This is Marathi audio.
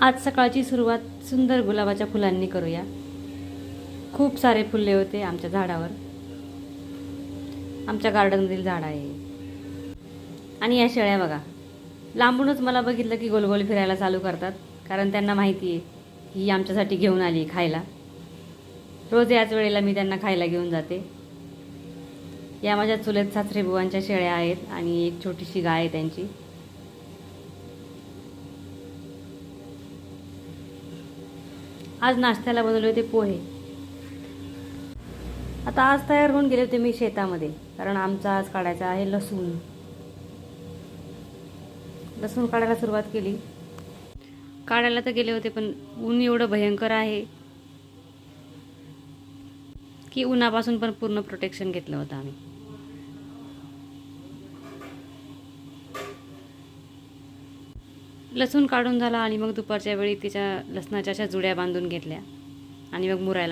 आज सकाळची सुरुवात सुंदर गुलाबाच्या फुलांनी करूया। खूप सारे फुलले होते आमच्या झाडावर, आमच्या गार्डनमधील झाड आहे। आणि या शेळ्या बघा, लांबूनच मला बघितलं की गोलगोल फिरायला चालू करतात, कारण त्यांना माहिती आहे ही आमच्यासाठी घेऊन आली खायला। रोज याच वेळेला मी त्यांना खायला घेऊन जाते। या माझ्या चुलत सासरे बुवांच्या शेळ्या आहेत आणि एक छोटीशी गाय आहे त्यांची। आज नाश्त्याला बनवले होते पोहे। आता आज तयार होऊन गेले होते मी शेतामध्ये, कारण आमचा आज काढायचा आहे लसूण। लसूण काढायला सुरुवात केली। काढायला तर गेले होते, पण ऊन एवढं भयंकर आहे की उन्हापासून पण पूर्ण प्रोटेक्शन घेतलं होतं आम्ही। लसूण काढून झाला आणि मग दुपारच्या वेळी तिच्या लसणाच्या अशा जुड्या बांधून घेतल्या आणि मग मुरायला